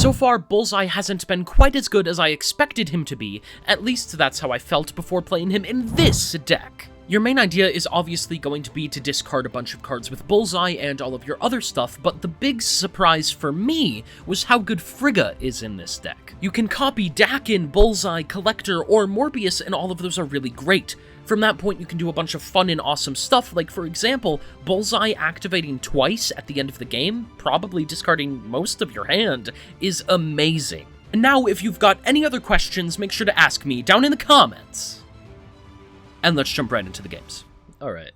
So far, Bullseye hasn't been quite as good as I expected him to be, at least that's how I felt before playing him in this deck. Your main idea is obviously going to be to discard a bunch of cards with Bullseye and all of your other stuff, but the big surprise for me was how good Frigga is in this deck. You can copy Dakin, Bullseye, Collector, or Morbius, and all of those are really great. From that point, you can do a bunch of fun and awesome stuff, like, for example, Bullseye activating twice at the end of the game, probably discarding most of your hand, is amazing. And now, if you've got any other questions, make sure to ask me down in the comments. And let's jump right into the games. Alright,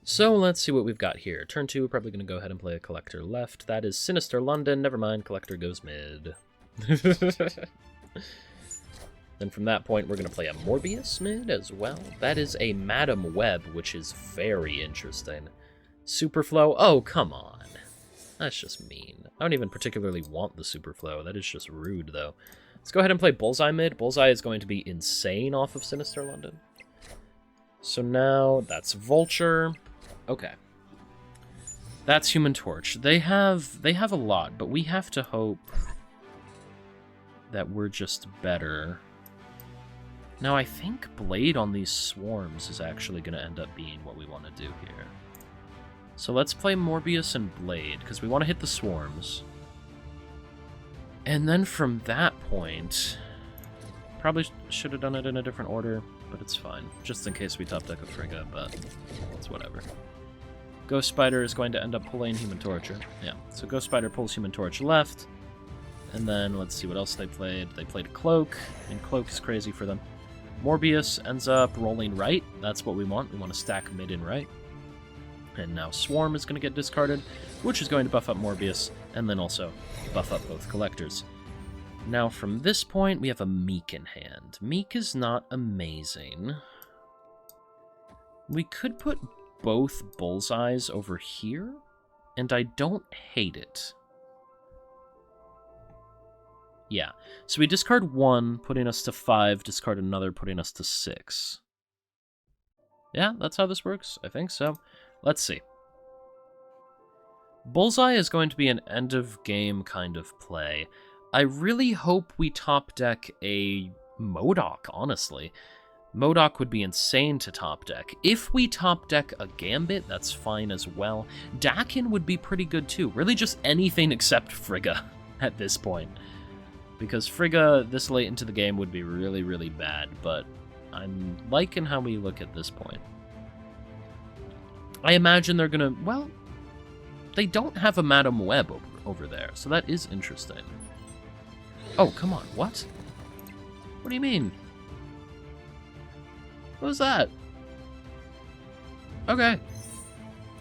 so let's see what we've got here. Turn 2, probably going to go ahead and play a Collector left. That is Sinister London, never mind, Collector goes mid. Then from that point, we're going to play a Morbius mid as well. That is a Madam Web, which is very interesting. Superflow? Oh, come on. That's just mean. I don't even particularly want the Superflow. That is just rude, though. Let's go ahead and play Bullseye mid. Bullseye is going to be insane off of Sinister London. So now, that's Vulture. Okay. That's Human Torch. They have a lot, but we have to hope that we're just better. Now, I think Blade on these swarms is actually going to end up being what we want to do here. So let's play Morbius and Blade, because we want to hit the swarms. And then from that point, probably should have done it in a different order, but it's fine. Just in case we top deck a Frigga, but it's whatever. Ghost Spider is going to end up pulling Human Torch. Yeah, so Ghost Spider pulls Human Torch left. And then let's see what else they played. They played Cloak, and Cloak is crazy for them. Morbius ends up rolling right. That's what we want. We want to stack mid and right. And now Swarm is going to get discarded, which is going to buff up Morbius, and then also buff up both Collectors. Now from this point, we have a Meek in hand. Meek is not amazing. We could put both Bullseyes over here, and I don't hate it. Yeah, so we discard 1, putting us to 5, discard another, putting us to 6. Yeah, that's how this works. I think so. Let's see. Bullseye is going to be an end-of-game kind of play. I really hope we top deck a MODOK, honestly. MODOK would be insane to top deck. If we top deck a Gambit, that's fine as well. Dakin would be pretty good too. Really just anything except Frigga at this point. Because Frigga this late into the game would be really, really bad, but I'm liking how we look at this point. I imagine they're gonna, well, they don't have a Madam Web over there, so that is interesting. Oh, come on, what? What do you mean? What was that? Okay.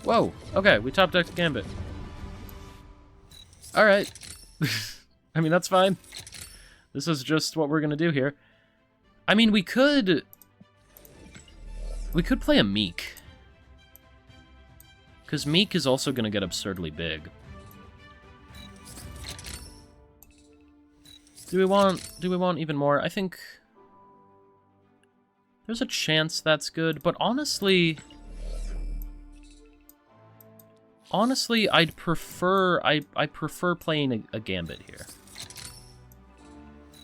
Whoa, okay, we top decked Gambit. Alright. I mean, that's fine. This is just what we're gonna do here. I mean, we could play a Meek. Because Meek is also gonna get absurdly big. Do we want even more? I think there's a chance that's good, but honestly, I'd prefer I prefer playing a Gambit here.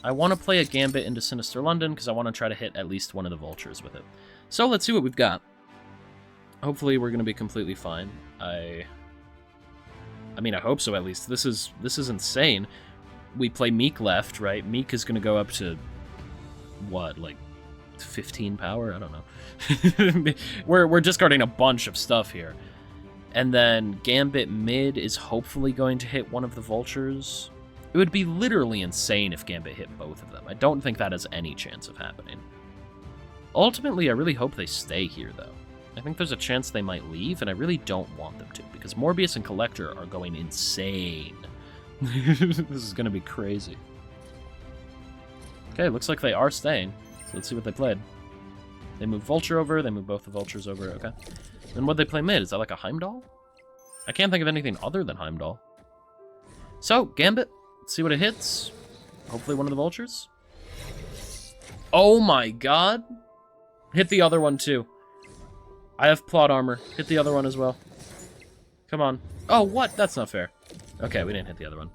I want to play a Gambit into Sinister London because I want to try to hit at least one of the Vultures with it. So let's see what we've got. Hopefully we're going to be completely fine. I mean, I hope so at least. This is insane. We play Meek left, right? Meek is going to go up to what, like 15 power? I don't know. we're discarding a bunch of stuff here. And then Gambit mid is hopefully going to hit one of the Vultures. It would be literally insane if Gambit hit both of them. I don't think that has any chance of happening. Ultimately, I really hope they stay here, though. I think there's a chance they might leave, and I really don't want them to, because Morbius and Collector are going insane. This is going to be crazy. Okay, looks like they are staying. So let's see what they played. They move Vulture over, they move both the Vultures over, okay. Then what'd they play mid? Is that like a Heimdall? I can't think of anything other than Heimdall. So, Gambit. Let's see what it hits. Hopefully one of the Vultures. Oh my god. Hit the other one too. I have plot armor. Hit the other one as well. Come on. Oh, what? That's not fair. Okay, we didn't hit the other one.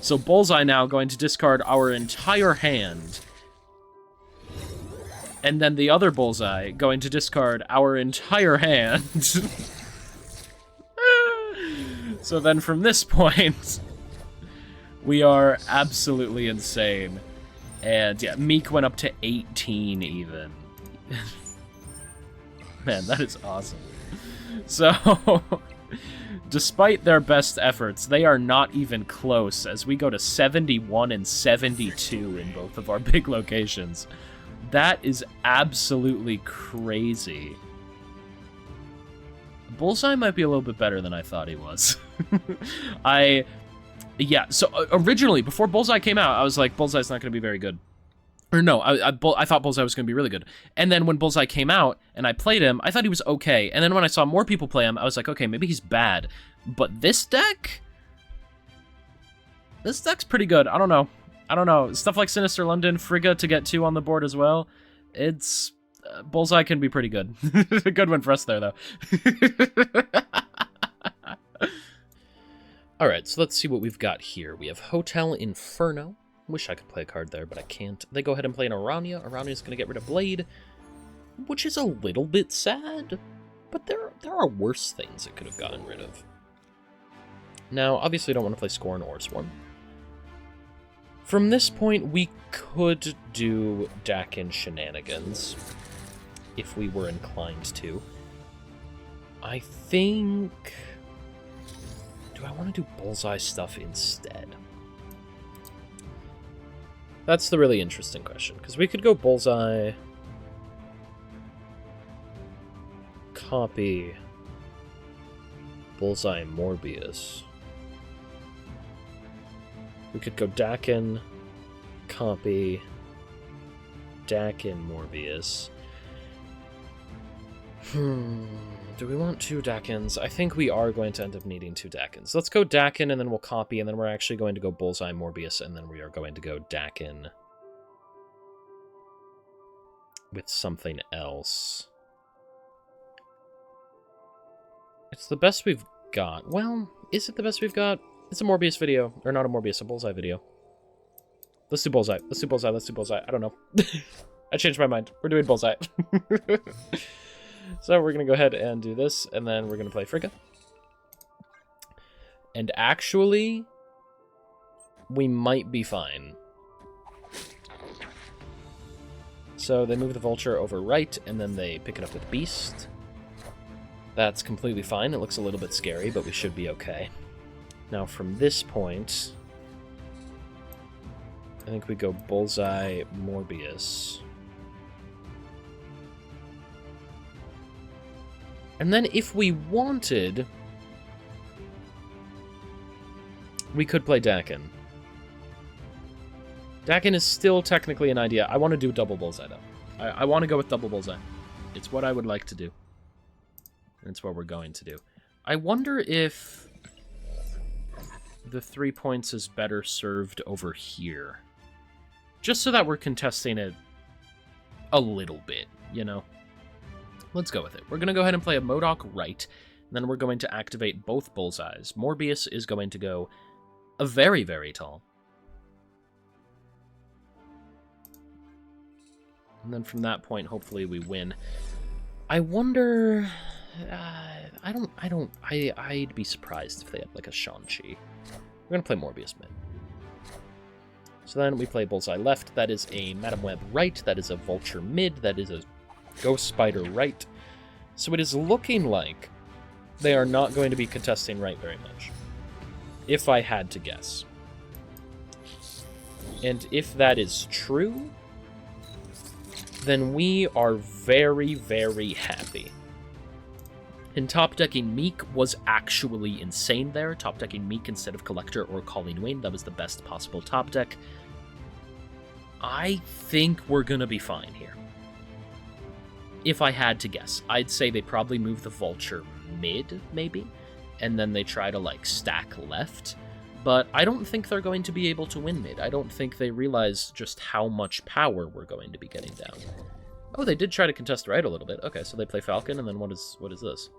So Bullseye now going to discard our entire hand. And then the other Bullseye going to discard our entire hand. So then from this point, we are absolutely insane. And yeah, Meek went up to 18 even. Man, that is awesome. So, despite their best efforts, they are not even close as we go to 71 and 72 in both of our big locations. That is absolutely crazy. Bullseye might be a little bit better than I thought he was. Yeah, so originally, before Bullseye came out, I was like, Bullseye's not going to be very good. Or no, I thought Bullseye was going to be really good. And then when Bullseye came out and I played him, I thought he was okay. And then when I saw more people play him, I was like, okay, maybe he's bad. But this deck's pretty good. I don't know. Stuff like Sinister London, Frigga to get 2 on the board as well. It's... Bullseye can be pretty good. A good one for us there, though. Alright, so let's see what we've got here. We have Hotel Inferno. Wish I could play a card there, but I can't. They go ahead and play an Aranya. Aranya's going to get rid of Blade, which is a little bit sad, but there are worse things it could have gotten rid of. Now, obviously I don't want to play Scorn or Swarm. From this point, we could do Dakin shenanigans, if we were inclined to. I think... Do I want to do Bullseye stuff instead? That's the really interesting question, because we could go Bullseye, copy, Bullseye Morbius. We could go Dakin, copy, Dakin Morbius. Do we want 2 Dakins? I think we are going to end up needing 2 Dakins. Let's go Dakin, and then we'll copy, and then we're actually going to go Bullseye Morbius, and then we are going to go Dakin with something else. It's the best we've got. Well, is it the best we've got? It's a Morbius video. Or not a Morbius, a Bullseye video. Let's do Bullseye. Let's do Bullseye. Let's do Bullseye. I don't know. I changed my mind. We're doing Bullseye. So we're going to go ahead and do this, and then we're going to play Frigga. And actually, we might be fine. So they move the Vulture over right, and then they pick it up with Beast. That's completely fine. It looks a little bit scary, but we should be okay. Now from this point, I think we go Bullseye Morbius. And then if we wanted, we could play Dakin. Dakin is still technically an idea. I want to do double Bullseye, though. I want to go with double Bullseye. It's what I would like to do. And it's what we're going to do. I wonder if the 3 points is better served over here. Just so that we're contesting it a little bit, you know? Let's go with it. We're going to go ahead and play a MODOK right, and then we're going to activate both Bullseyes. Morbius is going to go a very, very tall. And then from that point, hopefully we win. I wonder... I'd be surprised if they had, like, a Shang-Chi. We're going to play Morbius mid. So then we play Bullseye left. That is a Madam Web right. That is a Vulture mid. That is a Ghost Spider right. So it is looking like they are not going to be contesting right very much, if I had to guess. And if that is true, then we are very, very happy. And top decking Meek was actually insane there. Top decking Meek instead of Collector or Colleen Wayne. That was the best possible top deck. I think we're going to be fine here. If I had to guess, I'd say they probably move the Vulture mid, maybe, and then they try to, like, stack left. But I don't think they're going to be able to win mid. I don't think they realize just how much power we're going to be getting down. Oh, they did try to contest right a little bit. Okay, so they play Falcon, and then what is this?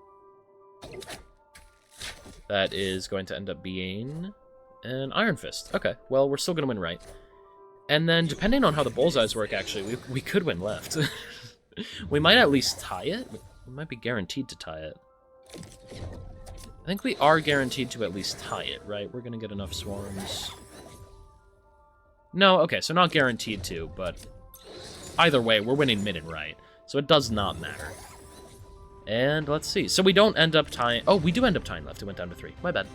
That is going to end up being And Iron Fist. Okay, well, we're still going to win right. And then, depending on how the bullseyes work, actually, we could win left. We might at least tie it. We might be guaranteed to tie it. I think we are guaranteed to at least tie it, right? We're going to get enough swarms. No, okay, so not guaranteed to, but either way, we're winning mid and right. So it does not matter. And let's see. So we don't end up tying... Oh, we do end up tying left. It went down to 3. My bad.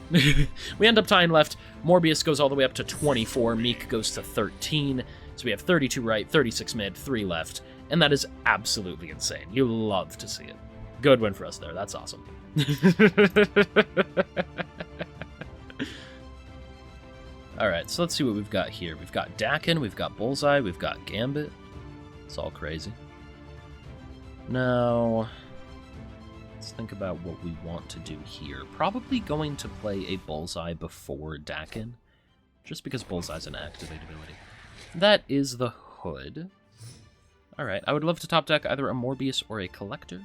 We end up tying left. Morbius goes all the way up to 24. Meek goes to 13. So we have 32 right, 36 mid, 3 left. And that is absolutely insane. You love to see it. Good win for us there. That's awesome. Alright, so let's see what we've got here. We've got Dakin, we've got Bullseye, we've got Gambit. It's all crazy. Now... let's think about what we want to do here. Probably going to play a Bullseye before Dakin, just because Bullseye's an activate ability. That is the Hood. Alright, I would love to top deck either a Morbius or a Collector.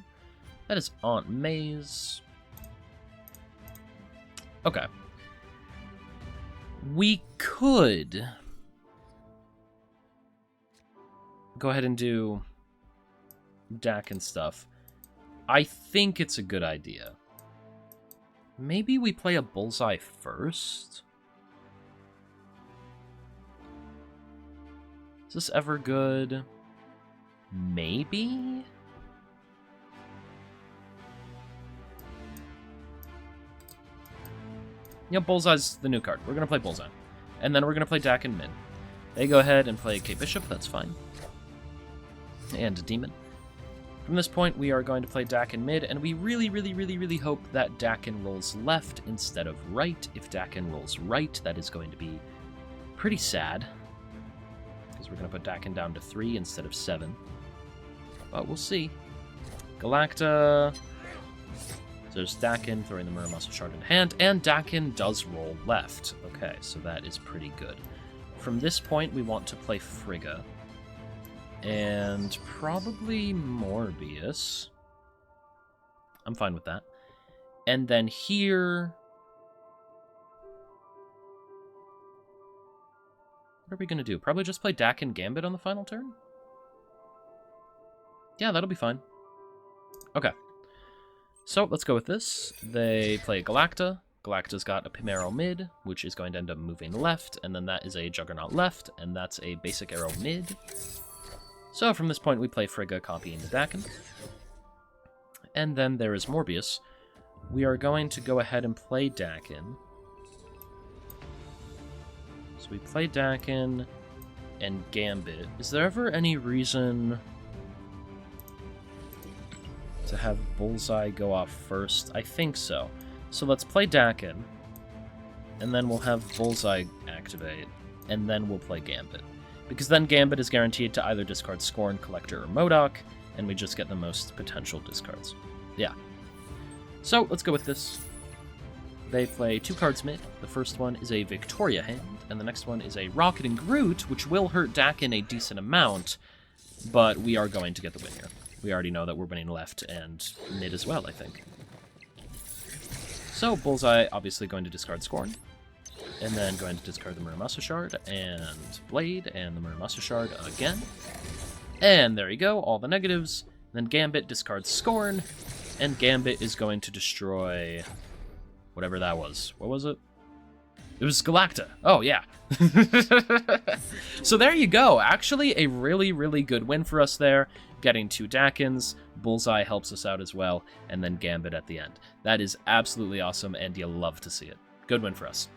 That is Aunt May's. Okay. We could go ahead and do Dakin stuff. I think it's a good idea. Maybe we play a Bullseye first? Is this ever good? Maybe? You know, Bullseye's the new card. We're going to play Bullseye. And then we're going to play Dakin mid. They go ahead and play K-Bishop, that's fine. And a Demon. From this point, we are going to play Dakin mid, and we really hope that Dakin rolls left instead of right. If Dakin rolls right, that is going to be pretty sad, because we're going to put Dakin down to 3 instead of 7. But we'll see. Galacta. So there's Dakin throwing the Muramasa Shard in hand, and Dakin does roll left. Okay, so that is pretty good. From this point, we want to play Frigga. And probably Morbius. I'm fine with that. And then here... what are we going to do? Probably just play Dakin Gambit on the final turn? Yeah, that'll be fine. Okay. So, let's go with this. They play Galacta. Galacta's got a Pimero mid, which is going to end up moving left, and then that is a Juggernaut left, and that's a basic arrow mid. So from this point, we play Frigga, copying the Dakin. And then there is Morbius. We are going to go ahead and play Dakin. So we play Dakin and Gambit. Is there ever any reason to have Bullseye go off first? I think so. So let's play Dakin, and then we'll have Bullseye activate, and then we'll play Gambit. Because then Gambit is guaranteed to either discard Scorn, Collector, or MODOK, and we just get the most potential discards. Yeah. So, let's go with this. They play 2 cards mid. The first one is a Victoria hand, and the next one is a Rocketing Groot, which will hurt Dakin a decent amount, but we are going to get the win here. We already know that we're winning left and mid as well, I think. So, Bullseye obviously going to discard Scorn. And then going to discard the Muramasa Shard, and Blade, and the Muramasa Shard again. And there you go, all the negatives. Then Gambit discards Scorn, and Gambit is going to destroy whatever that was. What was it? It was Galacta. Oh, yeah. So there you go. Actually, a really good win for us there. Getting 2 Dakins. Bullseye helps us out as well, and then Gambit at the end. That is absolutely awesome, and you love to see it. Good win for us.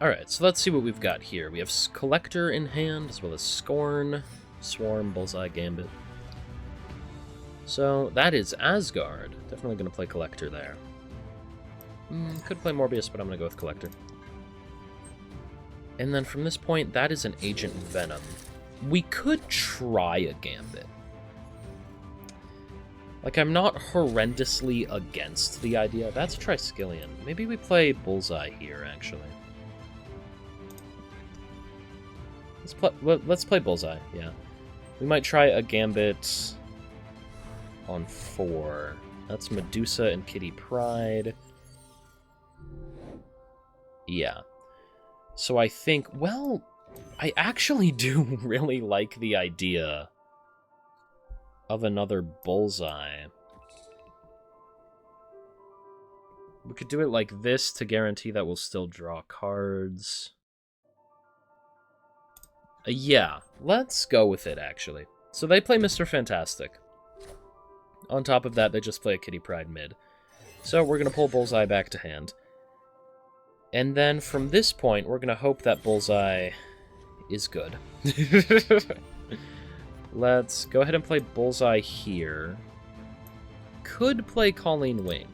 Alright, so let's see what we've got here. We have Collector in hand, as well as Scorn, Swarm, Bullseye, Gambit. So, that is Asgard. Definitely going to play Collector there. Could play Morbius, but I'm going to go with Collector. And then from this point, that is an Agent Venom. We could try a Gambit. Like, I'm not horrendously against the idea. That's Triskelion. Maybe we Bullseye here, actually. Let's play Bullseye, yeah. We might try a Gambit on 4. That's Medusa and Kitty Pryde. Yeah. So I think, well, I actually do really like the idea of another Bullseye. We could do it like this to guarantee that we'll still draw cards. Yeah, let's go with it, actually. So they play Mr. Fantastic. On top of that, they just play a Kitty Pryde mid. So we're going to pull Bullseye back to hand. And then from this point, we're going to hope that Bullseye is good. Let's go ahead and play Bullseye here. Could play Colleen Wing.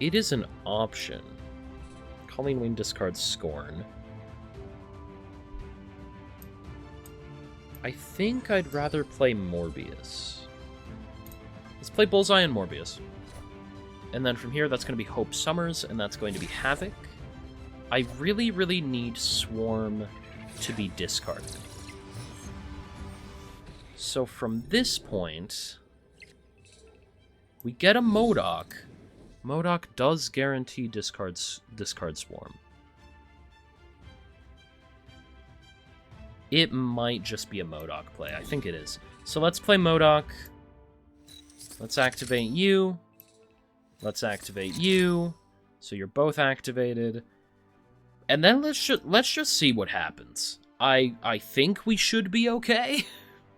It is an option. Colleen Wing discards Scorn. I think I'd rather play Morbius. Let's play Bullseye and Morbius. And then from here, that's going to be Hope Summers, and that's going to be Havoc. I really, really need Swarm to be discarded. So from this point, we get a MODOK. MODOK does guarantee discard Swarm. It might just be a MODOK play. I think it is. So let's play MODOK. Let's activate you. Let's activate you. So you're both activated. And then let's just see what happens. I think we should be okay,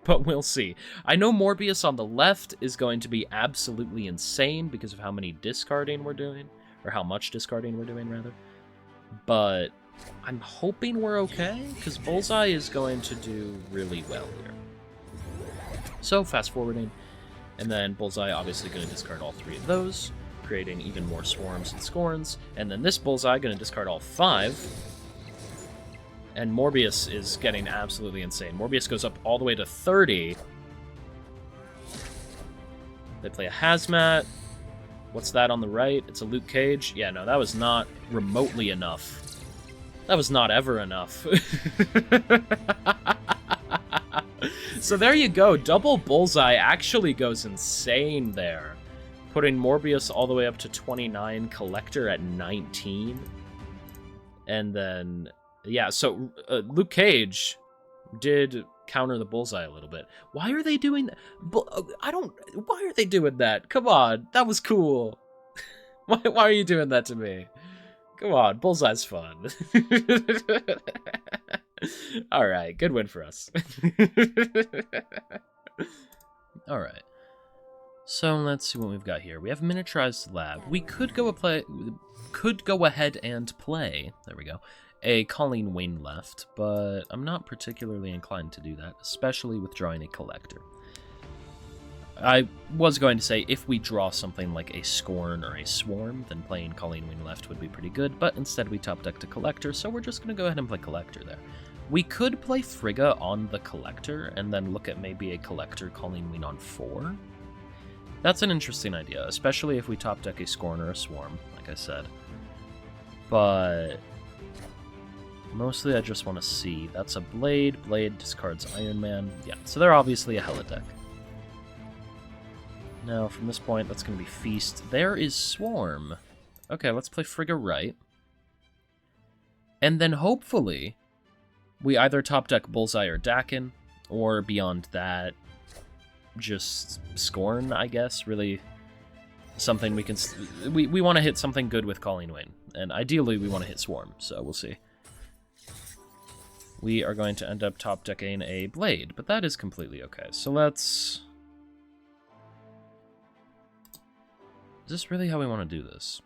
but we'll see. I know Morbius on the left is going to be absolutely insane because of how many discarding we're doing. Or how much discarding we're doing, rather. But I'm hoping we're okay, because Bullseye is going to do really well here. So, fast forwarding, and then Bullseye obviously going to discard all 3 of those, creating even more Swarms and Scorns, and then this Bullseye going to discard all 5, and Morbius is getting absolutely insane. Morbius goes up all the way to 30. They play a Hazmat. What's that on the right? It's a Luke Cage. Yeah, no, that was not remotely enough. That was not ever enough. So there you go. Double Bullseye actually goes insane there. Putting Morbius all the way up to 29, Collector at 19. And then, yeah, so Luke Cage did counter the Bullseye a little bit. Why are they doing that? Why are they doing that? Come on, that was cool. Why are you doing that to me? Come on, Bullseye's fun. Alright, good win for us. Alright. So let's see what we've got here. We have miniaturized lab. We could go ahead and play. There we go. A Colleen Wing left, but I'm not particularly inclined to do that, especially with drawing a Collector. I was going to say, if we draw something like a Scorn or a Swarm, then playing Colleen Wing left would be pretty good, but instead we top decked a Collector, so we're just going to go ahead and play Collector there. We could play Frigga on the Collector, and then look at maybe a Collector Colleen Wing on 4. That's an interesting idea, especially if we top deck a Scorn or a Swarm, like I said. But mostly I just want to see. That's a Blade. Blade discards Iron Man. Yeah, so they're obviously a Hela deck. Now, from this point, that's going to be Feast. There is Swarm. Okay, let's play Frigga right. And then, hopefully, we either top deck Bullseye or Dakin, or beyond that, just Scorn, I guess. Really, something we can... We want to hit something good with Colleen Wing. And ideally, we want to hit Swarm, so we'll see. We are going to end up top decking a Blade, but that is completely okay. So let's... Is this really how we want to do this?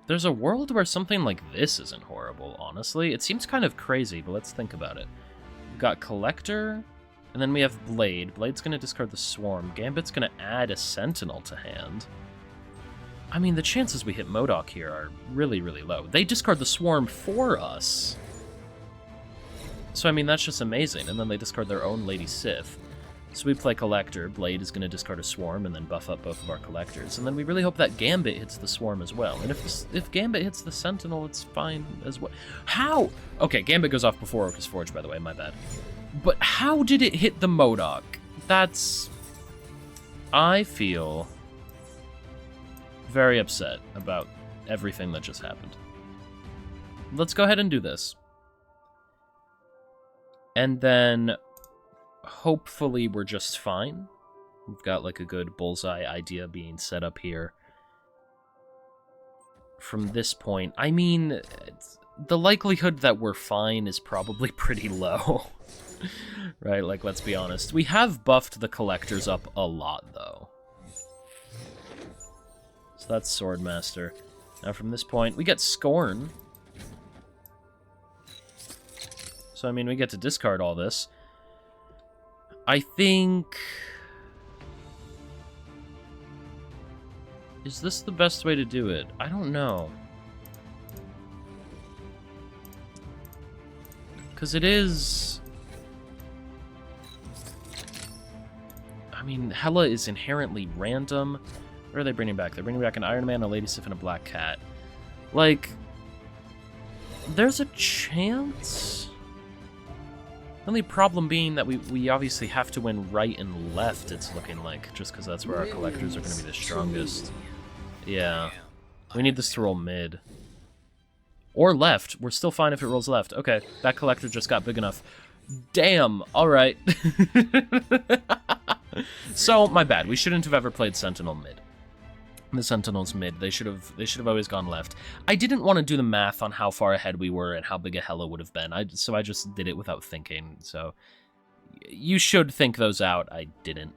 There's a world where something like this isn't horrible, honestly. It seems kind of crazy, but let's think about it. We've got Collector, and then we have Blade. Blade's going to discard the Swarm. Gambit's going to add a Sentinel to hand. I mean, the chances we hit MODOK here are really, really low. They discard the Swarm for us. So, I mean, that's just amazing. And then they discard their own Lady Sith. So we play Collector, Blade is going to discard a Swarm, and then buff up both of our Collectors. And then we really hope that Gambit hits the Swarm as well. And if Gambit hits the Sentinel, it's fine as well. How? Okay, Gambit goes off before Orcus Forge, by the way, my bad. But how did it hit the MODOK? That's... I feel very upset about everything that just happened. Let's go ahead and do this. And then hopefully we're just fine. We've got like a good bullseye idea being set up here. From this point, I mean, the likelihood that we're fine is probably pretty low. Right, like, let's be honest. We have buffed the collectors up a lot, though. So that's Swordmaster. Now from this point, we get Scorn. So, I mean, we get to discard all this. I think... Is this the best way to do it? I don't know. Because it is... I mean, Hela is inherently random. What are they bringing back? They're bringing back an Iron Man, a Lady Sif, and a Black Cat. Like, there's a chance? Only problem being that we obviously have to win right and left, it's looking like, just because that's where our collectors are going to be the strongest. Yeah. We need this to roll mid. Or left. We're still fine if it rolls left. Okay, that collector just got big enough. Damn, alright. So, my bad. We shouldn't have ever played Sentinel mid. The Sentinel's mid. They should have always gone left. I didn't want to do the math on how far ahead we were and how big a Hela would have been. So I just did it without thinking. So, you should think those out. I didn't.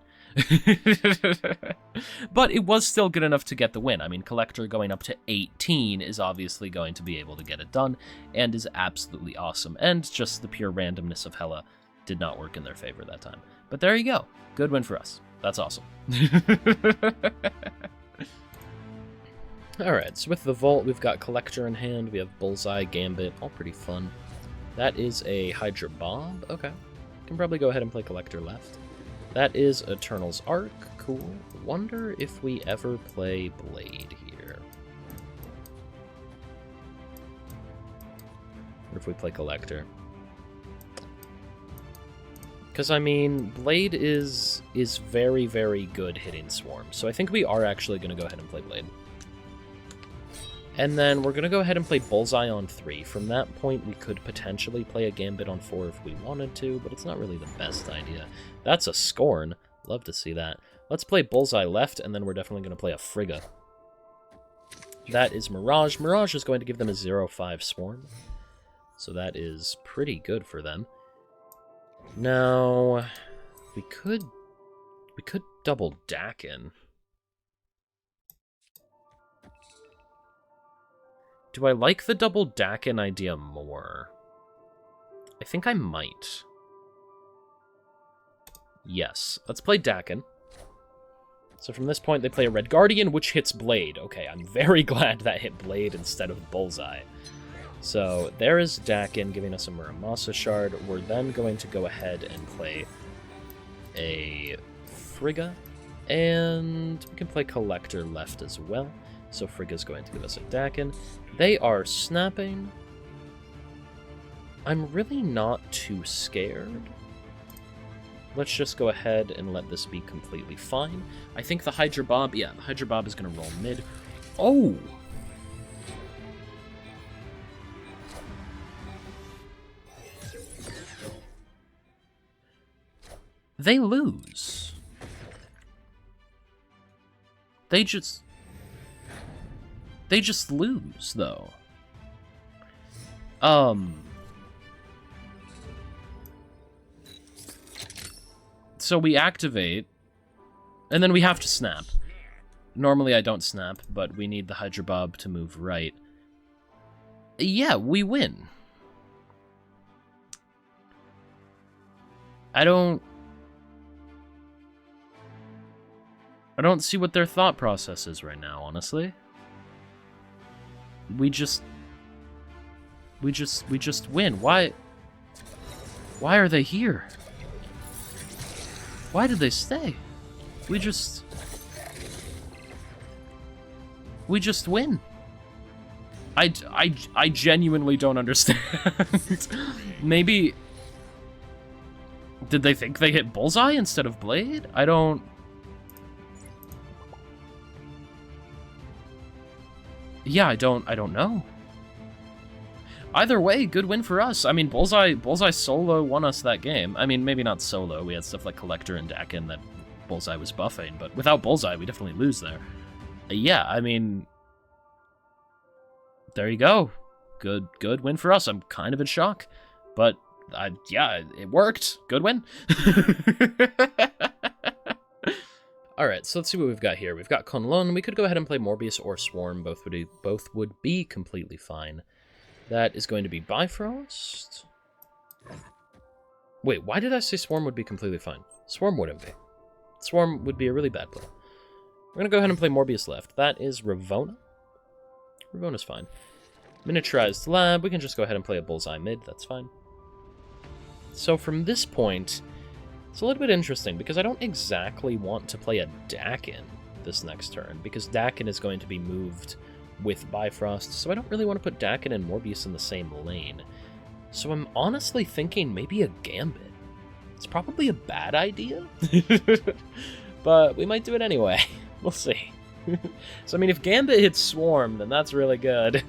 But it was still good enough to get the win. I mean, Collector going up to 18 is obviously going to be able to get it done, and is absolutely awesome. And just the pure randomness of Hela did not work in their favor that time. But there you go. Good win for us. That's awesome. Alright, so with the Vault, we've got Collector in hand, we have Bullseye, Gambit, all pretty fun. That is a Hydra Bob, okay. Can probably go ahead and play Collector left. That is Eternal's Arc, cool. Wonder if we ever play Blade here. Or if we play Collector. Because, I mean, Blade is very, very good hitting Swarm, so I think we are actually going to go ahead and play Blade. And then we're going to go ahead and play Bullseye on 3. From that point, we could potentially play a Gambit on 4 if we wanted to, but it's not really the best idea. That's a Scorn. Love to see that. Let's play Bullseye left, and then we're definitely going to play a Frigga. That is Mirage. Mirage is going to give them a 0-5 Swarm. So that is pretty good for them. Now, we could double Dakin. Do I like the double Dakin idea more? I think I might. Yes. Let's play Dakin. So from this point, they play a Red Guardian, which hits Blade. Okay, I'm very glad that hit Blade instead of Bullseye. So there is Dakin giving us a Muramasa Shard. We're then going to go ahead and play a Frigga. And we can play Collector left as well. So Frigga's going to give us a Dakin. They are snapping. I'm really not too scared. Let's just go ahead and let this be completely fine. I think the Hydra Bob, yeah, the Hydra Bob is going to roll mid. Oh! They lose. They just lose, though. So we activate, and then we have to snap. Normally I don't snap, but we need the Hydra Bob to move right. Yeah, we win. I don't see what their thought process is right now, honestly. We just win. Why are they here? Why did they stay? We just win. I genuinely don't understand. Maybe did they think they hit Bullseye instead of Blade? I don't Yeah, I don't know. Either way, good win for us. I mean, Bullseye solo won us that game. I mean, maybe not solo. We had stuff like Collector and Dakin that Bullseye was buffing, but without Bullseye, we definitely lose there. Yeah, I mean, there you go. Good win for us. I'm kind of in shock, but yeah, it worked. Good win. All right, so let's see what we've got here. We've got Kunlun. We could go ahead and play Morbius or Swarm. Both would be completely fine. That is going to be Bifrost. Wait, why did I say Swarm would be completely fine? Swarm wouldn't be. Swarm would be a really bad play. We're going to go ahead and play Morbius left. That is Ravona. Ravona's fine. Miniaturized Lab. We can just go ahead and play a Bullseye mid. That's fine. So from this point, it's a little bit interesting because I don't exactly want to play a Dakin this next turn because Dakin is going to be moved with Bifrost, so I don't really want to put Dakin and Morbius in the same lane. So I'm honestly thinking maybe a Gambit. It's probably a bad idea, but we might do it anyway. We'll see. So, I mean, if Gambit hits Swarm, then that's really good.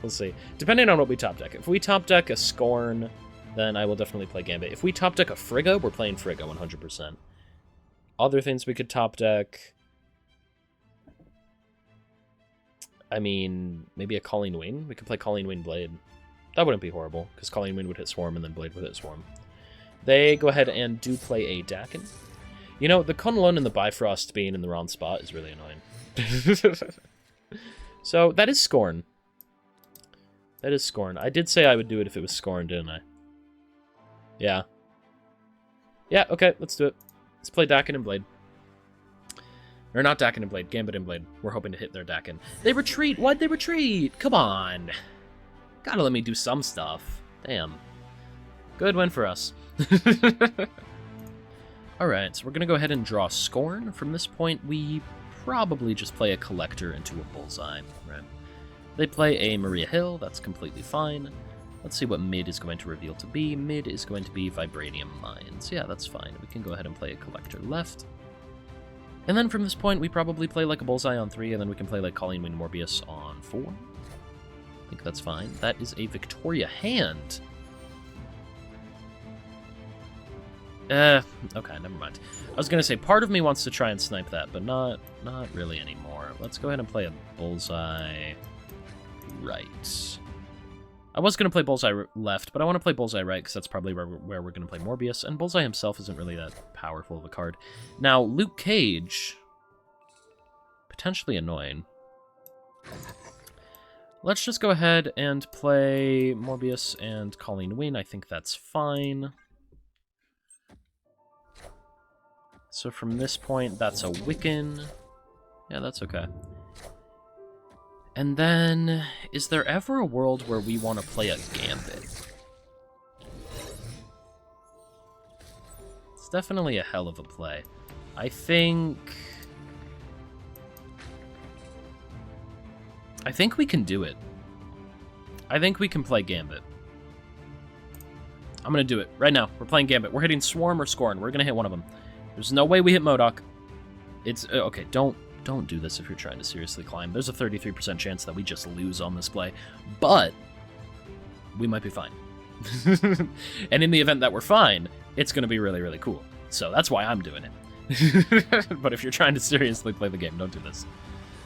We'll see. Depending on what we top deck. If we top deck a Scorn, then I will definitely play Gambit. If we top deck a Frigga, we're playing Frigga 100%. Other things we could top deck... I mean, maybe a Colleen Wing? We could play Colleen Wing Blade. That wouldn't be horrible, because Colleen Wing would hit Swarm, and then Blade would hit Swarm. They go ahead and do play a Dakin. You know, the Kunlun and the Bifrost being in the wrong spot is really annoying. So, that is Scorn. That is Scorn. I did say I would do it if it was Scorn, didn't I? Yeah. Yeah, okay, let's do it. Let's play Dakin and Blade. Or not Dakin and Blade, Gambit and Blade. We're hoping to hit their Dakin. They retreat! Why'd they retreat? Come on! Gotta let me do some stuff. Damn. Good win for us. Alright, so we're gonna go ahead and draw Scorn. From this point, we probably just play a Collector into a Bullseye. Right. They play a Maria Hill, that's completely fine. Let's see what mid is going to reveal to be. Mid is going to be Vibranium Mines. Yeah, that's fine. We can go ahead and play a Collector left. And then from this point, we probably play like a Bullseye on 3, and then we can play like Colleen Wing Morbius on 4. I think that's fine. That is a Victoria hand. Okay, never mind. I was gonna say, part of me wants to try and snipe that, but not really anymore. Let's go ahead and play a Bullseye right. I was gonna play Bullseye left, but I want to play Bullseye right, because that's probably where we're gonna play Morbius, and Bullseye himself isn't really that powerful of a card. Now, Luke Cage, potentially annoying. Let's just go ahead and play Morbius and Colleen Wing. I think that's fine. So from this point, that's a Wiccan. Yeah, that's okay. And then, is there ever a world where we want to play a Gambit? It's definitely a hell of a play. I think we can do it. I think we can play Gambit. I'm going to do it right now. We're playing Gambit. We're hitting Swarm or Scorn. We're going to hit one of them. There's no way we hit MODOK. It's... okay, don't do this if you're trying to seriously climb. There's a 33% chance that we just lose on this play. But we might be fine. And in the event that we're fine, it's going to be really, really cool. So that's why I'm doing it. But if you're trying to seriously play the game, don't do this.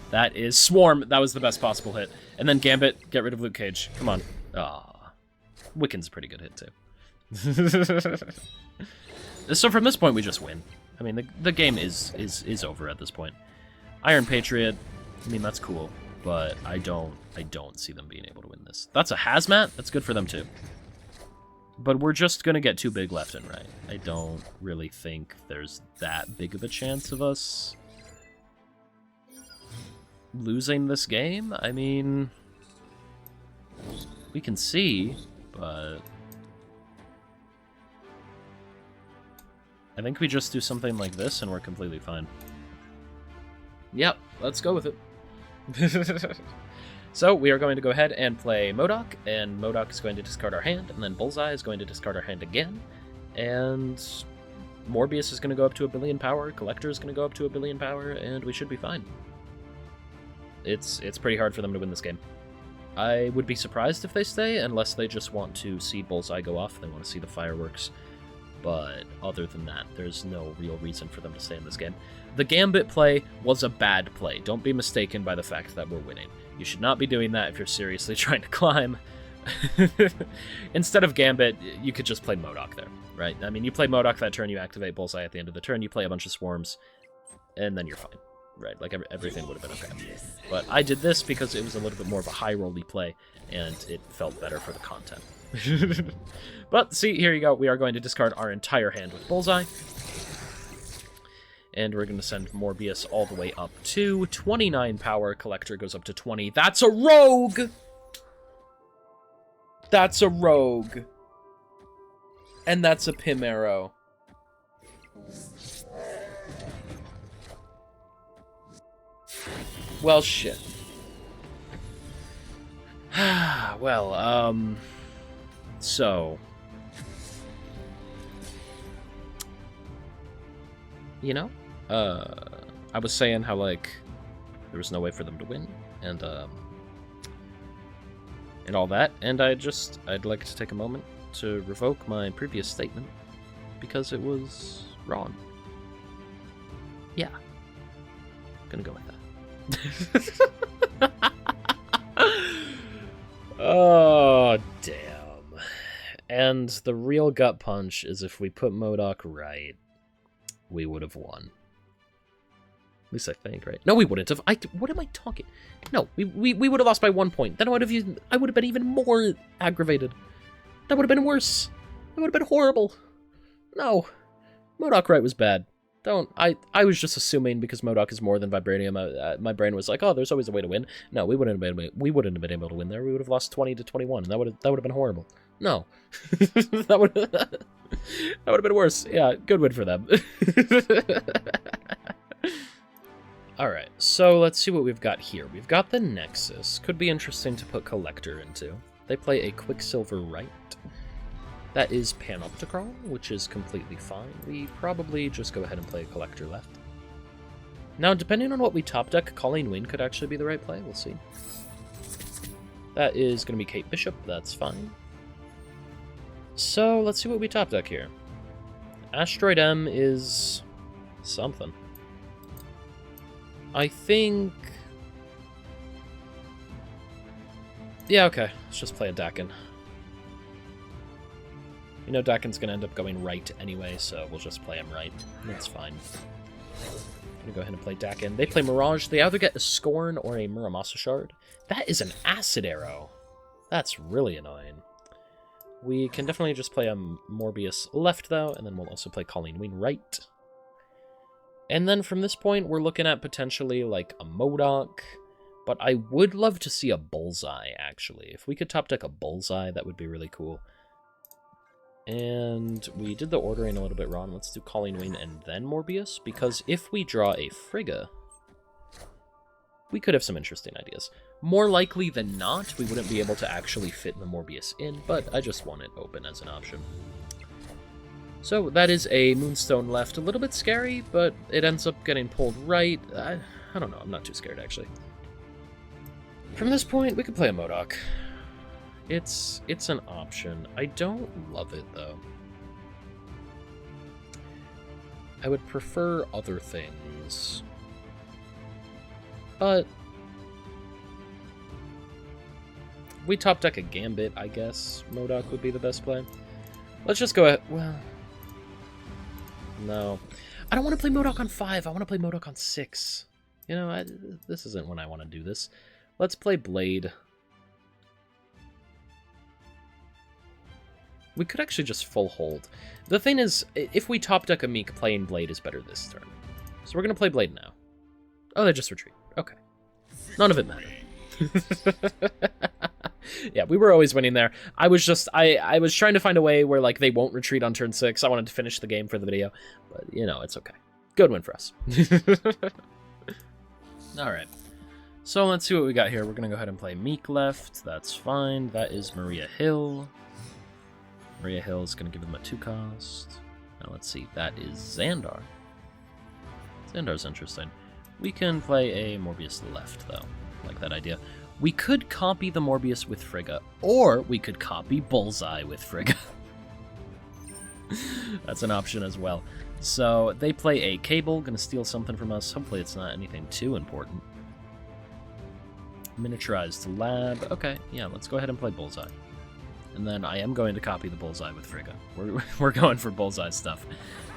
That is Swarm. That was the best possible hit. And then Gambit, get rid of Luke Cage. Come on. Ah, Wiccan's a pretty good hit, too. So from this point, we just win. I mean, the game is over at this point. Iron Patriot, I mean, that's cool, but I don't see them being able to win this. That's a Hazmat. That's good for them, too. But we're just going to get too big left and right. I don't really think there's that big of a chance of us losing this game. I mean, we can see, but I think we just do something like this and we're completely fine. Yep, let's go with it. So we are going to go ahead and play MODOK, and MODOK is going to discard our hand, and then Bullseye is going to discard our hand again, and Morbius is going to go up to 1 billion power, Collector is going to go up to 1 billion power, and we should be fine. It's pretty hard for them to win this game. I would be surprised if they stay, unless they just want to see Bullseye go off. They want to see the fireworks. But other than that, there's no real reason for them to stay in this game. The Gambit play was a bad play. Don't be mistaken by the fact that we're winning. You should not be doing that if you're seriously trying to climb. Instead of Gambit, you could just play MODOK there, right? I mean, you play MODOK that turn, you activate Bullseye at the end of the turn, you play a bunch of Swarms, and then you're fine, right? Like, everything would have been okay. But I did this because it was a little bit more of a high-roll-y play, and it felt better for the content. But, see, here you go. We are going to discard our entire hand with Bullseye. And we're going to send Morbius all the way up to 29 power. Collector goes up to 20. That's a rogue! That's a rogue. And that's a Pim Arrow. Well, shit. Well, so... You know? I was saying how, like, there was no way for them to win, and all that, and I'd like to take a moment to revoke my previous statement, because it was wrong. Yeah. Gonna go with that. Oh, damn. And the real gut punch is if we put MODOK right, we would have won. At least I think, right? No, we wouldn't have. What am I talking? No, we would have lost by 1 point. Then I would have been even more aggravated. That would have been worse. That would have been horrible. No. MODOK right was bad. I was just assuming because MODOK is more than Vibranium, my brain was like, oh, there's always a way to win. No, we wouldn't have been able to win there. We would have lost 20 to 21, and that would have been horrible. No. that would have been worse. Yeah, good win for them. Alright, so let's see what we've got here. We've got the Nexus. Could be interesting to put Collector into. They play a Quicksilver right. That is Panopticron, which is completely fine. We probably just go ahead and play a Collector left. Now, depending on what we top deck, Colleen Wing could actually be the right play. We'll see. That is going to be Kate Bishop. That's fine. So, let's see what we top deck here. Asteroid M is something. I think... Yeah, okay. Let's just play a Dakin. You know Dakin's going to end up going right anyway, so we'll just play him right. That's fine. I'm going to go ahead and play Dakin. They play Mirage. They either get a Scorn or a Muramasa Shard. That is an Acid Arrow. That's really annoying. We can definitely just play a Morbius left, though, and then we'll also play Colleen Wing right. And then from this point, we're looking at potentially, like, a MODOK. But I would love to see a Bullseye, actually. If we could top deck a Bullseye, that would be really cool. And we did the ordering a little bit wrong. Let's do Colleen Wing and then Morbius, because if we draw a Frigga, we could have some interesting ideas. More likely than not, we wouldn't be able to actually fit the Morbius in, but I just want it open as an option. So that is a Moonstone left. A little bit scary, but it ends up getting pulled right. I don't know. I'm not too scared, actually. From this point, we could play a MODOK. It's an option. I don't love it, though. I would prefer other things. But we top deck a Gambit, I guess. MODOK would be the best play. Let's just go ahead. Well, no. I don't want to play MODOK on 5. I want to play MODOK on 6. You know, this isn't when I want to do this. Let's play Blade. We could actually just full hold. The thing is, if we top deck a Meek, playing Blade is better this turn. So we're going to play Blade now. Oh, they just retreat. Okay. None of it mattered. Yeah, we were always winning there. I was trying to find a way where, like, they won't retreat on turn 6. I wanted to finish the game for the video. But, you know, it's okay. Good win for us. Alright. So let's see what we got here. We're going to go ahead and play Meek left. That's fine. That is Maria Hill. Maria Hill is going to give them a 2-cost. Now let's see. That is Xandar. Xandar's interesting. We can play a Morbius left, though. like that idea. We could copy the Morbius with Frigga, or we could copy Bullseye with Frigga. That's an option as well. So they play a Cable, gonna steal something from us. Hopefully it's not anything too important. Miniaturized Lab. Okay, yeah, let's go ahead and play Bullseye. And then I am going to copy the Bullseye with Frigga. We're going for Bullseye stuff.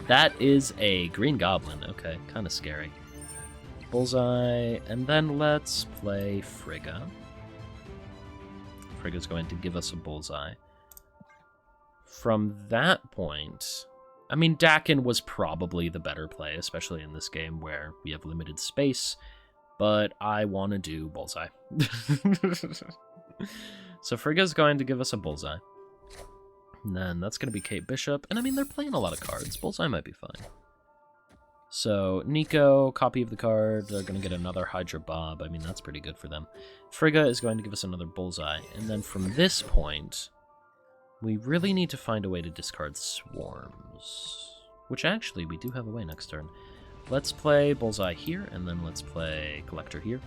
That is a Green Goblin. Okay, kind of scary. Bullseye, and then let's play Frigga. Frigga's going to give us a Bullseye. From that point, I mean, Dakin was probably the better play, especially in this game where we have limited space, but I want to do Bullseye. So Frigga's going to give us a Bullseye. And then that's going to be Kate Bishop, and I mean, they're playing a lot of cards. Bullseye might be fine. So Nico, copy of the card, they're going to get another Hydra Bob. I mean, that's pretty good for them. Frigga is going to give us another Bullseye, and then from this point, we really need to find a way to discard Swarms. Which actually, we do have a way next turn. Let's play Bullseye here, and then let's play Collector here.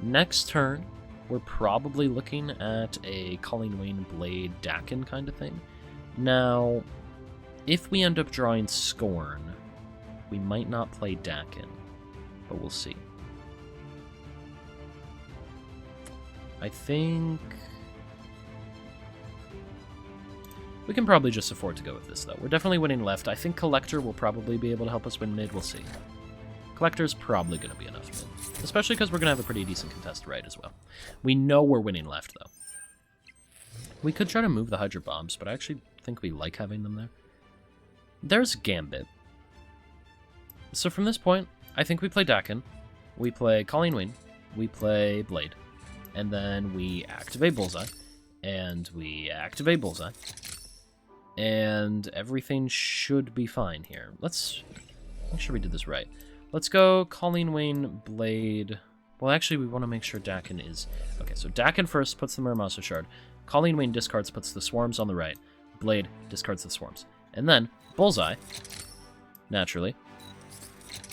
Next turn, we're probably looking at a Colleen Wayne Blade Dakin kind of thing. Now, if we end up drawing Scorn, we might not play Dakin, but we'll see. I think we can probably just afford to go with this, though. We're definitely winning left. I think Collector will probably be able to help us win mid. We'll see. Collector's probably going to be enough mid, especially because we're going to have a pretty decent contest right as well. We know we're winning left, though. We could try to move the Hydra Bombs, but I actually think we like having them there. There's Gambit. So from this point, I think we play Dakin, we play Colleen Wayne, we play Blade, and then we activate Bullseye, and we activate Bullseye, and everything should be fine here. Let's make sure we did this right. Let's go Colleen Wayne, Blade. Well, actually, we want to make sure Dakin is... Okay, so Dakin first puts the Muramasa Shard. Colleen Wayne discards, puts the Swarms on the right. Blade discards the Swarms. And then Bullseye, naturally,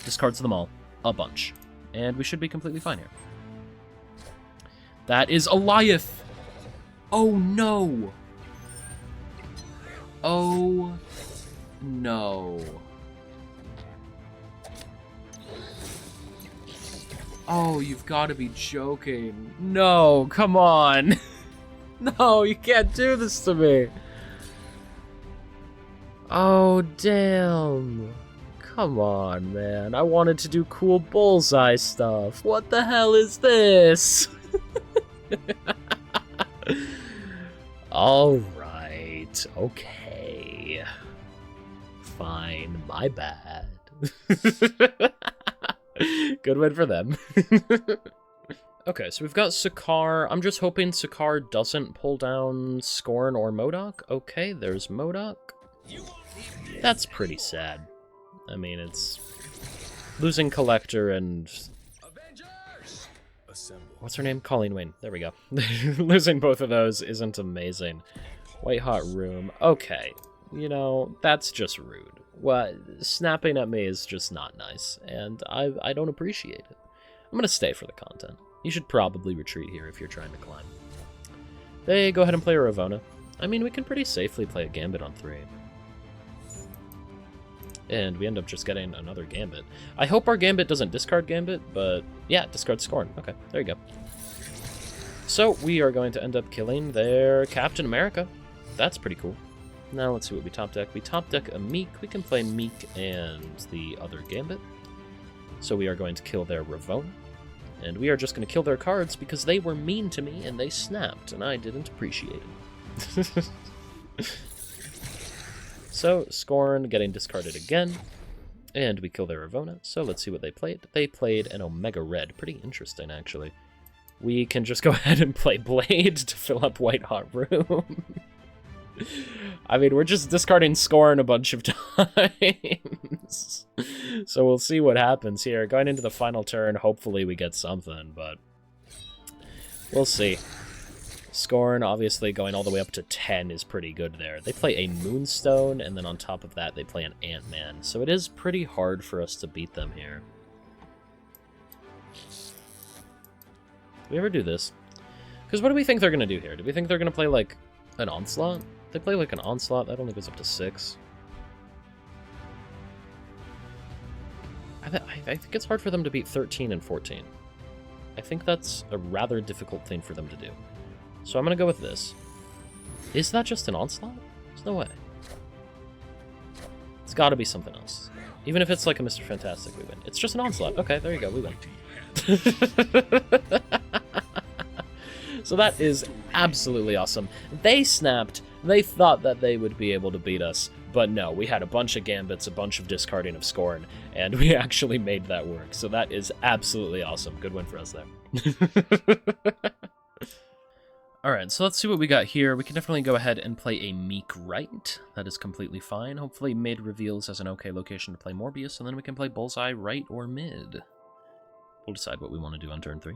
discards them all a bunch. And we should be completely fine here. That is Eliath! Oh, no! Oh, no. Oh, you've got to be joking. No, come on. No, you can't do this to me. Oh, damn. Come on, man. I wanted to do cool Bullseye stuff. What the hell is this? All right. Okay. Fine. My bad. Good win for them. Okay, so we've got Sakaar. I'm just hoping Sakaar doesn't pull down Scorn or MODOK. Okay, there's MODOK. That's pretty sad. I mean, it's losing Collector and... What's her name? Colleen Wayne. There we go. Losing both of those isn't amazing. White Hot Room. Okay, you know, that's just rude. What? Snapping at me is just not nice, and I don't appreciate it. I'm gonna stay for the content. You should probably retreat here if you're trying to climb. They go ahead and play a Ravonna. I mean, we can pretty safely play a Gambit on 3. And we end up just getting another Gambit. I hope our Gambit doesn't discard Gambit, but yeah, discard Scorn. Okay, there you go. So we are going to end up killing their Captain America. That's pretty cool. Now let's see what we top deck. We top deck a Meek. We can play Meek and the other Gambit. So we are going to kill their Ravonna. And we are just going to kill their cards because they were mean to me and they snapped, and I didn't appreciate it. So, Scorn getting discarded again, and we kill their Ravonna. So let's see what they played. They played an Omega Red. Pretty interesting, actually. We can just go ahead and play Blade to fill up White Hot Room. I mean, we're just discarding Scorn a bunch of times. So we'll see what happens here. Going into the final turn, hopefully we get something, but we'll see. Scorn, obviously, going all the way up to 10 is pretty good there. They play a Moonstone, and then on top of that, they play an Ant-Man. So it is pretty hard for us to beat them here. we ever do this? Because what do we think they're going to do here? Do we think they're going to play, like, an Onslaught? If they play, like, an Onslaught, that only goes up to 6. I think it's hard for them to beat 13 and 14. I think that's a rather difficult thing for them to do. So I'm going to go with this. Is that just an Onslaught? There's no way. It's got to be something else. Even if it's like a Mr. Fantastic, we win. It's just an Onslaught. Okay, there you go, we win. So that is absolutely awesome. They snapped. They thought that they would be able to beat us, but no, we had a bunch of gambits, a bunch of discarding of Scorn, and we actually made that work. So that is absolutely awesome. Good win for us there. Alright, so let's see what we got here. We can definitely go ahead and play a Meek right. That is completely fine. Hopefully mid reveals as an okay location to play Morbius, and then we can play Bullseye right or mid. We'll decide what we want to do on turn 3.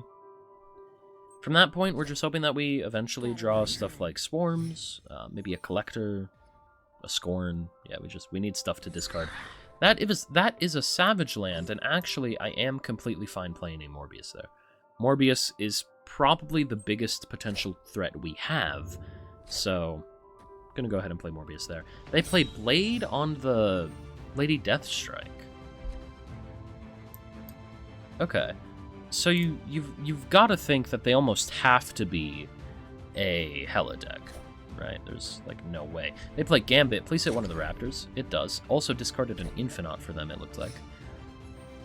From that point, we're just hoping that we eventually draw stuff like Swarms, maybe a Collector, a Scorn. Yeah, we need stuff to discard. That is a Savage Land, and actually I am completely fine playing a Morbius there. Morbius is probably the biggest potential threat we have, so I'm gonna go ahead and play Morbius there. They play Blade on the Lady Deathstrike. Okay. So you've got to think that they almost have to be a Hela deck, right? There's, like, no way. They play Gambit. Please hit one of the Raptors. It does. Also discarded an Infinite for them, it looked like.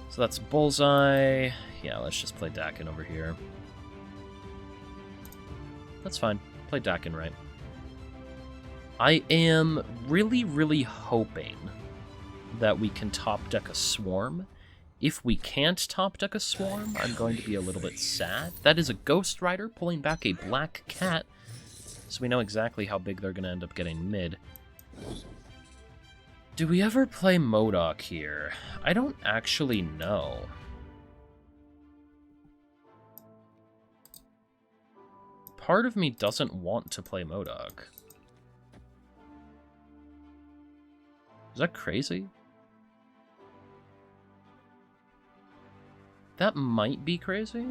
So that's Bullseye. Yeah, let's just play Dakin over here. That's fine. Play Dakin right. I am really, really hoping that we can top deck a Swarm. If we can't top deck a Swarm, I'm going to be a little bit sad. That is a Ghost Rider pulling back a Black Cat, so we know exactly how big they're going to end up getting mid. Do we ever play MODOK here? I don't actually know. Part of me doesn't want to play MODOK. Is that crazy? That might be crazy.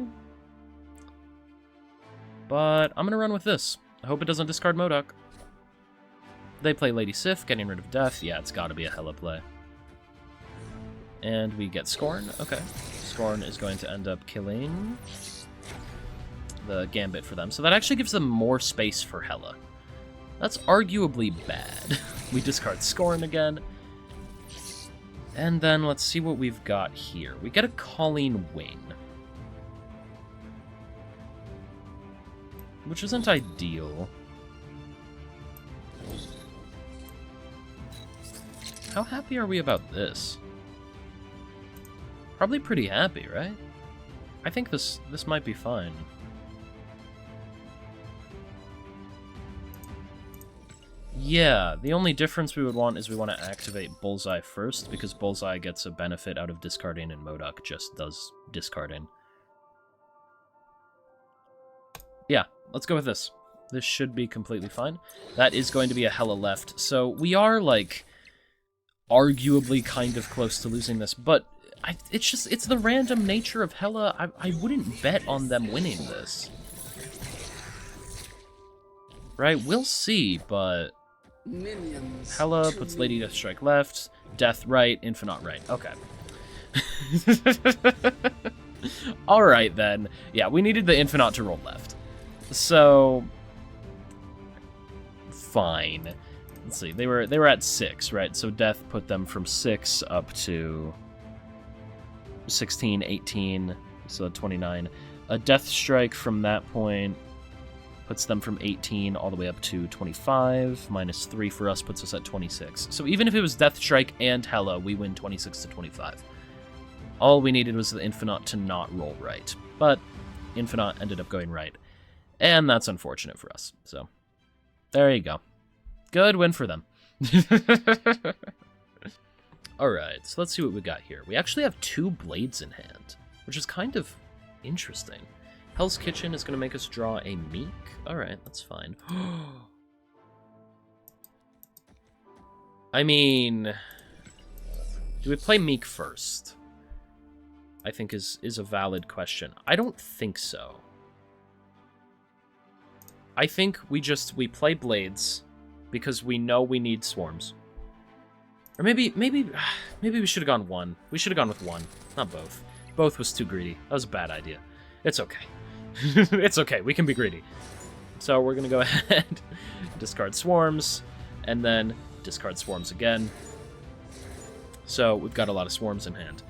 But I'm going to run with this. I hope it doesn't discard MODOK. They play Lady Sif, getting rid of Death. Yeah, it's got to be a Hela play. And we get Scorn. Okay. Scorn is going to end up killing the Gambit for them. So that actually gives them more space for Hela. That's arguably bad. We discard Scorn again. And then let's see what we've got here. We get a Calling Wing, which isn't ideal. How happy are we about this? Probably pretty happy, right? I think this might be fine. Yeah, the only difference we would want is we want to activate Bullseye first, because Bullseye gets a benefit out of discarding and MODOK just does discarding. Yeah, let's go with this. This should be completely fine. That is going to be a Hela left, so we are, like, arguably kind of close to losing this, but it's the random nature of Hela. I wouldn't bet on them winning this. Right, we'll see, but Hela puts Lady Deathstrike left, Death right, Infinite right. Okay. Alright then. Yeah, we needed the Infinite to roll left. So fine. Let's see, they were at 6, right? So Death put them from 6 up to 16, 18, so 29. A Deathstrike from that point puts them from 18 all the way up to 25. Minus 3 for us puts us at 26. So even if it was Deathstrike and Hela, we win 26 to 25. All we needed was the Infinite to not roll right. But Infinite ended up going right. And that's unfortunate for us. So there you go. Good win for them. Alright, so let's see what we got here. We actually have 2 blades in hand, which is kind of interesting. Hell's Kitchen is going to make us draw a Meek. Alright, that's fine. I mean, do we play Meek first? I think is a valid question. I don't think so. I think we play Blades because we know we need Swarms. Or maybe we should have gone 1. We should have gone with 1, not both. Both was too greedy. That was a bad idea. It's okay. It's okay, we can be greedy. So we're gonna go ahead, discard Swarms, and then discard Swarms again. So we've got a lot of Swarms in hand.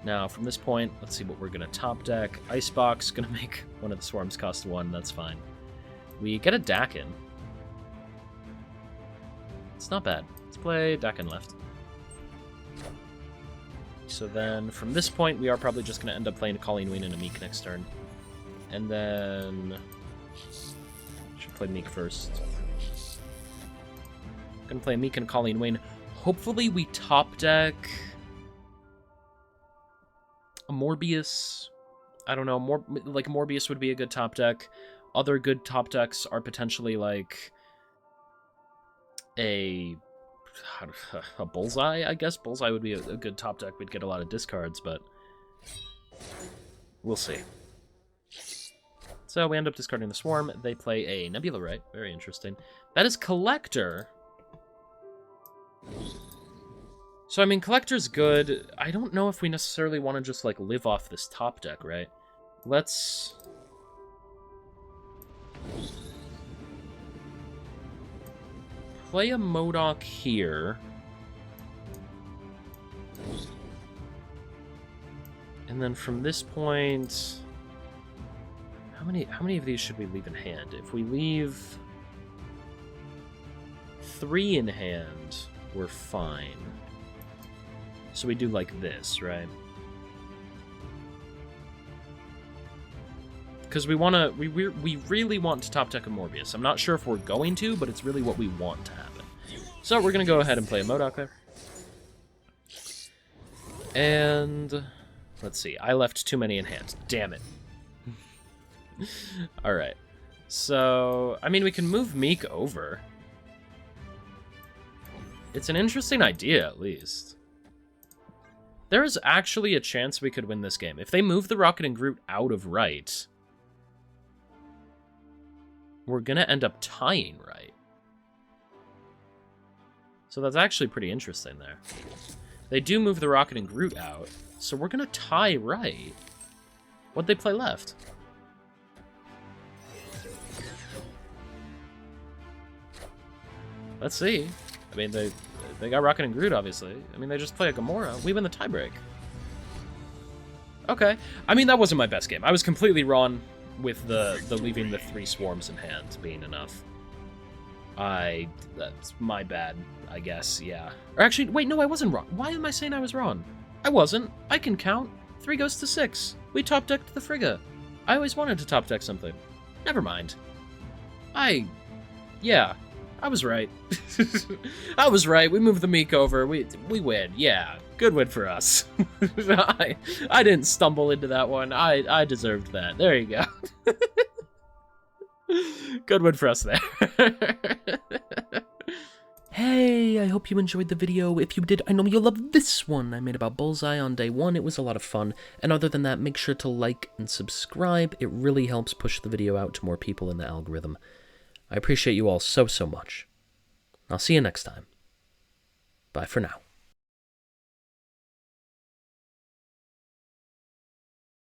Now, from this point, let's see what we're gonna top deck. Icebox, gonna make one of the Swarms cost 1, that's fine. We get a Dakin. It's not bad. Let's play Dakin left. So then, from this point, we are probably just gonna end up playing a Colleen Ween and a Meek next turn. And then... should play Meek first. Gonna play Meek and Colleen Ween. Hopefully we top deck... a Morbius. I don't know, like Morbius would be a good top deck. Other good top decks are potentially like a Bullseye, I guess. Bullseye would be a good top deck. We'd get a lot of discards, but we'll see. So we end up discarding the Swarm. They play a Nebula Ray. Very interesting. That is Collector. So, I mean, Collector's good. I don't know if we necessarily want to just, like, live off this top deck, right? Let's... play a MODOK here. And then from this point... How many of these should we leave in hand? If we leave 3 in hand, we're fine. So we do like this, right? Because we really want to top deck a Morbius. I'm not sure if we're going to, but it's really what we want to happen. So we're going to go ahead and play a MODOK there. And let's see. I left too many in hand. Damn it. Alright. So, I mean, we can move Meek over. It's an interesting idea, at least. There is actually a chance we could win this game. If they move the Rocket and Groot out of right, we're going to end up tying right. So that's actually pretty interesting there. They do move the Rocket and Groot out, so we're going to tie right. What'd they play left? Let's see. I mean, they got Rocket and Groot, obviously. I mean, they just play a Gamora. We win the tiebreak. Okay. I mean, that wasn't my best game. I was completely wrong with the leaving the 3 Swarms in hand being enough. That's my bad, I guess, yeah. Or actually, wait, no, I wasn't wrong. Why am I saying I was wrong? I wasn't. I can count. 3 goes to 6. We top decked the Frigga. I always wanted to top deck something. Never mind. Yeah. I was right. I was right. We moved the Meek over. We win. Yeah. Good win for us. I didn't stumble into that one. I deserved that. There you go. Good win for us there. Hey, I hope you enjoyed the video. If you did, I know you'll love this one I made about Bullseye on day 1. It was a lot of fun. And other than that, make sure to like and subscribe. It really helps push the video out to more people in the algorithm. I appreciate you all so much. I'll see you next time. Bye for now.